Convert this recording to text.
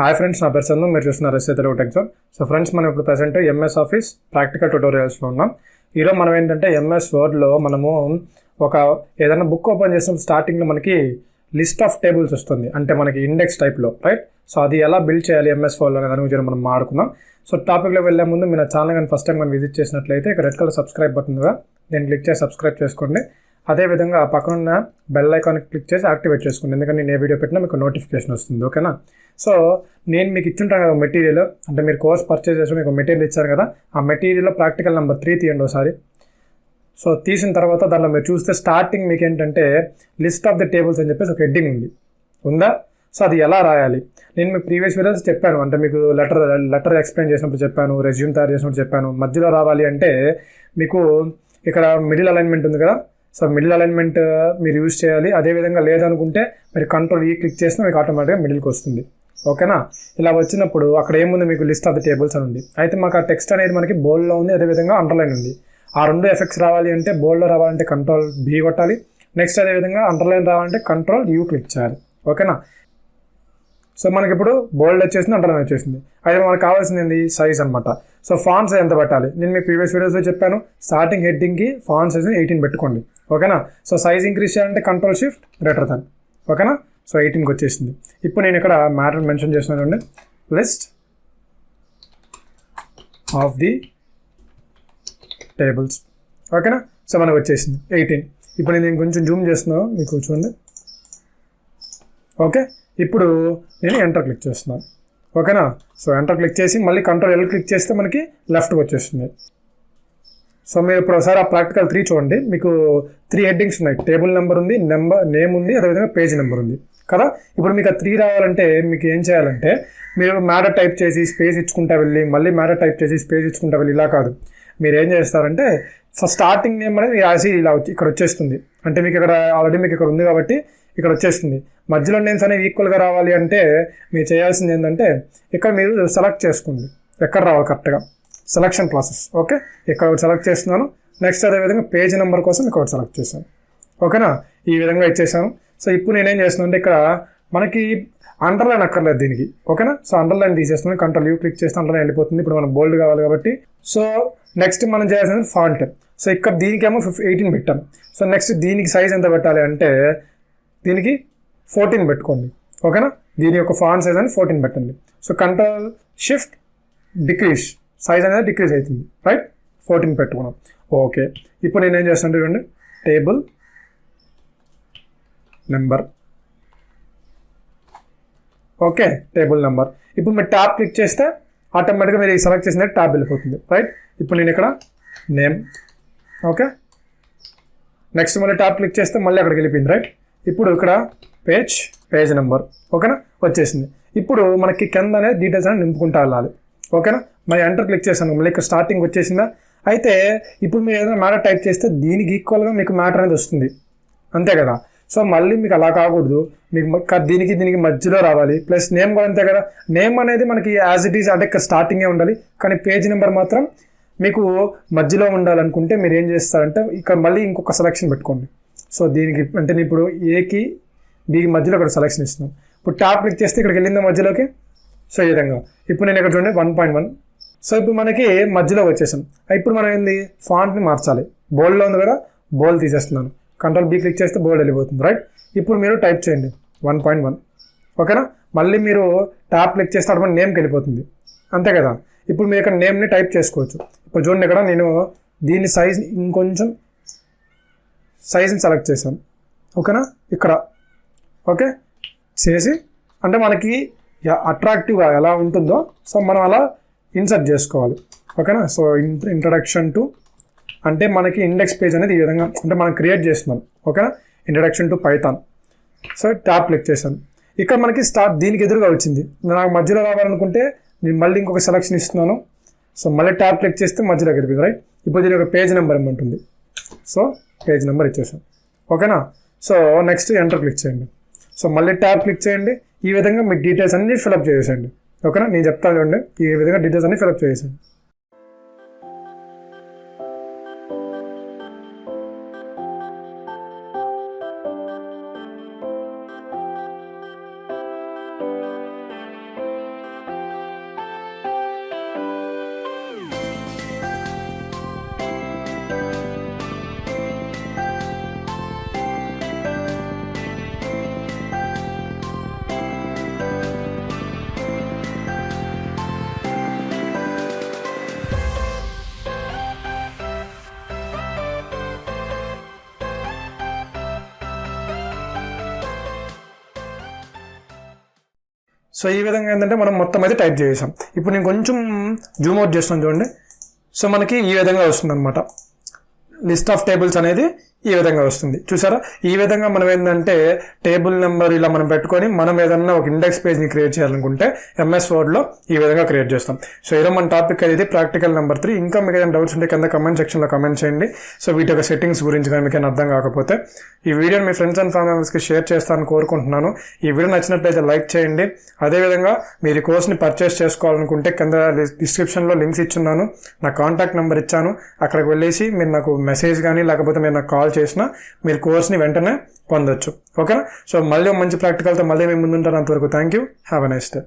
Hi friends, నా పేరు చందు. మీరు చూస్తున్నారు Telugu ఎగ్జామ్. సో ఫ్రెండ్స్, మనం ఇప్పుడు ప్రెసెంట్ ఎంఎస్ ఆఫీస్ ప్రాక్టికల్ ట్యూటోరియల్స్లో ఉన్నాం. ఈరోజు మనం ఏంటంటే ఎంఎస్ వర్డ్లో మనము ఒక ఏదైనా బుక్ ఓపెన్ చేసినప్పుడు స్టార్టింగ్లో మనకి లిస్ట్ ఆఫ్ టేబుల్స్ వస్తుంది, అంటే మనకి ఇండెక్స్ టైప్లో, రైట్? సో అది ఎలా బిల్డ్ చేయాలి ఎంఎస్ వర్డ్లో అనే దాని గురించి మనం మాట్లాడుకుందాం. సో టాపిక్లో వెళ్ళే ముందు మీరు నా ఛానల్ కానీ ఫస్ట్ టైం మనం విజిట్ చేసినట్లయితే ఇక్కడ రెడ్ కలర్ సబ్స్క్రైబ్ బటన్ ఉందిగా, నేను క్లిక్ చేసి సబ్స్క్రైబ్ చేసుకోండి. అదేవిధంగా పక్కనున్న బెల్ ఐకాన్ క్లిక్ చేసి యాక్టివేట్ చేసుకోండి, ఎందుకంటే నేను ఏ వీడియో పెట్టినా మీకు నోటిఫికేషన్ వస్తుంది, ఓకేనా? సో నేను మీకు ఇచ్చుంటాను కదా మెటీరియల్, అంటే మీరు కోర్స్ పర్చేస్ చేసి మీకు మెటీరియల్ ఇచ్చారు కదా, ఆ మెటీరియల్లో ప్రాక్టికల్ నెంబర్ 3 తీయండి ఒకసారి. సో తీసిన తర్వాత దాంట్లో మీరు చూస్తే స్టార్టింగ్ మీకు ఏంటంటే లిస్ట్ ఆఫ్ ది టేబుల్స్ అని చెప్పేసి ఒక హెడ్డింగ్ ఉందా? సో అది ఎలా రాయాలి నేను మీకు ప్రీవియస్ వీడియోస్ చెప్పాను, అంటే మీకు లెటర్ ఎక్స్ప్లెయిన్ చేసినప్పుడు చెప్పాను, రెజ్యూమ్ తయారు చేసినప్పుడు చెప్పాను. మధ్యలో రావాలి అంటే మీకు ఇక్కడ మిడిల్ అలైన్మెంట్ ఉంది కదా, సో మిడిల్ అలైన్మెంట్ మీరు యూజ్ చేయాలి. అదేవిధంగా లేదనుకుంటే మీరు కంట్రోల్ క్లిక్ చేసినా మీకు ఆటోమేటిక్గా మిడిల్కి వస్తుంది, ఓకేనా? ఇలా వచ్చినప్పుడు అక్కడ ఏముంది, మీకు లిస్ట్ ఆఫ్ ది టేబుల్స్ అని ఉంది. అయితే మాకు ఆ టెక్స్ట్ అనేది మనకి బోల్డ్లో ఉంది, అదేవిధంగా అండర్లైన్ ఉంది. ఆ రెండు ఎఫెక్ట్స్ రావాలి అంటే బోల్డ్లో రావాలంటే కంట్రోల్ బి కొట్టాలి, నెక్స్ట్ అదేవిధంగా అండర్లైన్ రావాలంటే కంట్రోల్ యూ క్లిక్ చేయాలి, ఓకేనా? సో మనకి ఇప్పుడు బోల్డ్ వచ్చేసింది, అండర్లైన్ వచ్చేసింది. అయితే మనకు కావాల్సింది ఏంది, సైజ్ అనమాట. సో ఫాంట్ సైజ్ ఎంత పెట్టాలి నేను మీకు ప్రీవియస్ వీడియోస్లో చెప్పాను. స్టార్టింగ్ హెడ్డింగ్కి ఫాంట్ సైజ్ 18 పెట్టుకోండి, ఓకేనా? సో సైజ్ ఇంక్రీజ్ చేయాలంటే కంట్రోల్ షిఫ్ట్ గ్రేటర్ దెన్, ఓకేనా? సో 18కి వచ్చేసింది. ఇప్పుడు నేను ఇక్కడ మ్యాటర్ మెన్షన్ చేస్తున్నానండి, లిస్ట్ ఆఫ్ ది టేబుల్స్, ఓకేనా? సో మనకు వచ్చేసింది 18. ఇప్పుడు నేను కొంచెం జూమ్ చేస్తున్నాను, మీకు చూడండి, ఓకే? ఇప్పుడు నేను ఎంటర్ క్లిక్ చేస్తున్నాను, ఓకేనా? సో ఎంటర్ క్లిక్ చేసి మళ్ళీ కంట్రోల్ ఎల్ క్లిక్ చేస్తే మనకి లెఫ్ట్కి వచ్చేస్తుంది. సో మీరు ఇప్పుడు ఒకసారి ఆ ప్రాక్టికల్ 3 చూడండి, మీకు 3 హెడ్డింగ్స్ ఉన్నాయి. టేబుల్ నెంబర్ ఉంది, నేమ్ ఉంది, అదేవిధంగా పేజ్ నెంబర్ ఉంది కదా. ఇప్పుడు మీకు ఆ 3 రావాలంటే మీకు ఏం చేయాలంటే మీరు మ్యాటర్ టైప్ చేసి స్పేస్ ఇచ్చుకుంటా వెళ్ళి మళ్ళీ మ్యాటర్ టైప్ చేసి స్పేస్ ఇచ్చుకుంటా వెళ్ళి, ఇలా కాదు. మీరు ఏం చేస్తారంటే ఫస్ట్ స్టార్టింగ్ నేమ్ అనేది యాసి ఇలా ఇక్కడ వచ్చేస్తుంది, అంటే మీకు ఇక్కడ ఆల్రెడీ మీకు ఇక్కడ ఉంది కాబట్టి ఇక్కడ వచ్చేస్తుంది. మధ్యలో నేమ్స్ అనేవి ఈక్వల్గా రావాలి అంటే మీరు చేయాల్సింది ఏంటంటే ఇక్కడ మీరు సెలెక్ట్ చేసుకోండి ఎక్కడ రావాలి కరెక్ట్గా, సెలక్షన్ ప్రాసెస్, ఓకే? ఇక్కడ ఒకటి సెలెక్ట్ చేస్తున్నాను. నెక్స్ట్ అదేవిధంగా పేజ్ నెంబర్ కోసం ఇక్కడ ఒకటి సెలెక్ట్ చేశాను, ఓకేనా? ఈ విధంగా ఇచ్చేసాను. సో ఇప్పుడు నేనేం చేస్తున్నాను అంటే ఇక్కడ మనకి అండర్లైన్ అక్కర్లేదు దీనికి, ఓకేనా? సో అండర్లైన్ తీసేస్తున్నాను, కంట్రోల్ యూ క్లిక్ చేస్తే అండర్లైన్ వెళ్ళిపోతుంది. ఇప్పుడు మనం బోల్డ్ కావాలి కాబట్టి సో నెక్స్ట్ మనం చేయాల్సింది ఫాంట్. సో ఇక్కడ దీనికేమో 18 పెట్టాం. సో నెక్స్ట్ దీనికి సైజ్ ఎంత పెట్టాలి అంటే దీనికి 14 పెట్టుకోండి, ఓకేనా? దీని యొక్క ఫాంట్ సైజ్ అని 14 పెట్టండి. So control shift decrease, size అనేది డిక్రీజ్ అవుతుంది, రైట్? 14 పెట్టుకున్నాం, ఓకే. ఇప్పుడు నేను ఏం చేస్తాను చూడండి, table number, okay? Table number. ఇప్పుడు మీరు ట్యాబ్ క్లిక్ చేస్తే ఆటోమేటిక్గా మీరు సెలెక్ట్ చేసిన ట్యాబ్ వెళ్ళిపోతుంది, రైట్? ఇప్పుడు నేను ఇక్కడ నేమ్, ఓకే? నెక్స్ట్ మళ్ళీ ట్యాబ్ క్లిక్ చేస్తే మళ్ళీ అక్కడికి వెళ్ళిపోయింది, రైట్? ఇప్పుడు ఇక్కడ పేజ్ నెంబర్, ఓకేనా? వచ్చేసింది. ఇప్పుడు మనకి కింద అనేది డీటెయిల్స్ అనేది నింపుకుంటూ వెళ్ళాలి, ఓకేనా? మరి ఎంటర్ క్లిక్ చేశాను, మళ్ళీ ఇక్కడ స్టార్టింగ్ వచ్చేసిందా? అయితే ఇప్పుడు మీరు ఏదైనా మ్యాటర్ టైప్ చేస్తే దీనికి ఈక్వల్గా మీకు మ్యాటర్ అనేది వస్తుంది, అంతే కదా? సో మళ్ళీ మీకు అలా కాకూడదు, మీకు దీనికి మధ్యలో రావాలి. ప్లస్ నేమ్ కూడా అంతే కదా, నేమ్ అనేది మనకి యాజ్ ఇట్ ఈజ్ అంటే ఇక్కడ స్టార్టింగే ఉండాలి, కానీ పేజ్ నెంబర్ మాత్రం మీకు మధ్యలో ఉండాలనుకుంటే మీరు ఏం చేస్తారంటే ఇక్కడ మళ్ళీ ఇంకొక సెలెక్షన్ పెట్టుకోండి. సో దీనికి అంటే నేను ఇప్పుడు ఏకి బికి మధ్యలో ఇక్కడ సెలెక్షన్ ఇస్తున్నాను. ఇప్పుడు ట్యాబ్ క్లిక్ చేస్తే ఇక్కడికి వెళ్ళిందా మధ్యలోకి? సో ఈ విధంగా ఇప్పుడు నేను ఇక్కడ చూడండి 1.1. సో ఇప్పుడు మనకి మధ్యలో వచ్చేసాం. ఇప్పుడు మనం ఏంది, ఫాంట్ని మార్చాలి. బోల్డ్లో ఉంది కదా, బోల్డ్ తీసేస్తున్నాను, కంట్రోల్ బి క్లిక్ చేస్తే బోల్డ్ వెళ్ళిపోతుంది, రైట్? ఇప్పుడు మీరు టైప్ చేయండి 1.1, ఓకేనా? మళ్ళీ మీరు ట్యాబ్ క్లిక్ చేస్తే అప్పుడు నేమ్కి వెళ్ళిపోతుంది, అంతే కదా? ఇప్పుడు మీరు ఇక్కడ నేమ్ని టైప్ చేసుకోవచ్చు. ఇప్పుడు చూడండి ఇక్కడ నేను దీని సైజ్ ఇంకొంచెం సైజ్ని సెలెక్ట్ చేశాను, ఓకేనా? ఇక్కడ ఓకే చేసి అంటే మనకి అట్రాక్టివ్గా ఎలా ఉంటుందో సో మనం అలా ఇన్సర్ట్ చేసుకోవాలి, ఓకేనా? సో ఇంట్రడక్షన్ టు అంటే మనకి ఇండెక్స్ పేజ్ అనేది ఈ విధంగా అంటే మనం క్రియేట్ చేస్తున్నాం, ఓకేనా? Introduction to Python. So tab click చేశాను, ఇక్కడ మనకి స్టార్ట్ దీనికి ఎదురుగా వచ్చింది. నాకు మధ్యలో రావాలనుకుంటే నేను మళ్ళీ ఇంకొక సెలెక్షన్ ఇస్తున్నాను. సో మళ్ళీ ట్యాబ్ క్లిక్ చేస్తే మధ్యలోకి వెళ్ళిపోయింది, రైట్? ఇప్పుడు దీని ఒక పేజ్ నెంబర్ ఏమంటుంది, సో పేజ్ నెంబర్ ఇచ్చేసాను, ఓకేనా? సో నెక్స్ట్ ఎంటర్ క్లిక్ చేయండి. సో మళ్ళీ ట్యాబ్ క్లిక్ చేయండి. ఈ విధంగా మీ డీటెయిల్స్ అన్ని ఫిల్అప్ చేసేయండి, ఓకేనా? నేను చెప్తాను చూడండి, ఈ విధంగా డీటెయిల్స్ అన్ని ఫిల్అప్ చేసేయండి. సో ఈ విధంగా ఏంటంటే మనం మొత్తం అయితే టైప్ చేసాం. ఇప్పుడు నేను కొంచెం జూమ్ అవుట్ చేస్తాను చూడండి. సో మనకి ఈ విధంగా వస్తుంది అనమాట. లిస్ట్ ఆఫ్ టేబుల్స్ అనేది ఈ విధంగా వస్తుంది. చూసారా, ఈ విధంగా మనం ఏంటంటే టేబుల్ నెంబర్ ఇలా మనం పెట్టుకొని మనం ఏదన్నా ఒక ఇండెక్స్ పేజ్ని క్రియేట్ చేయాలనుకుంటే ఎంఎస్ వర్డ్లో ఈ విధంగా క్రియేట్ చేస్తాం. సో ఈరోజు మన టాపిక్ అనేది ప్రాక్టికల్ నెంబర్ 3. ఇంకా మీకు ఏదైనా డౌట్స్ ఉంటే కింద కమెంట్ సెక్షన్లో కమెంట్ చేయండి. సో వీటి యొక్క సెట్టింగ్స్ గురించి కానీ మీకు ఏమైనా అర్థం కాకపోతే ఈ వీడియోని మీ ఫ్రెండ్స్ అండ్ ఫ్యామిలీ మెంబర్స్కి షేర్ చేస్తానని కోరుకుంటున్నాను. ఈ వీడియో నచ్చినట్లయితే లైక్ చేయండి. అదేవిధంగా మీరు ఈ కోర్స్ని పర్చేస్ చేసుకోవాలనుకుంటే కింద డిస్క్రిప్షన్లో లింక్స్ ఇచ్చున్నాను, నా కాంటాక్ట్ నెంబర్ ఇచ్చాను. అక్కడికి వెళ్ళేసి మీరు నాకు మెసేజ్ కానీ లేకపోతే మీరు నాకు కాల్ చేసినా మీరు కోర్స్ని వెంటనే పొందొచ్చు. ఓకేనా? సో మళ్ళీ మంచి ప్రాక్టికల్తో మళ్ళీ మేము ముందుంటారు. అంతవరకు thank you. Have a nice day.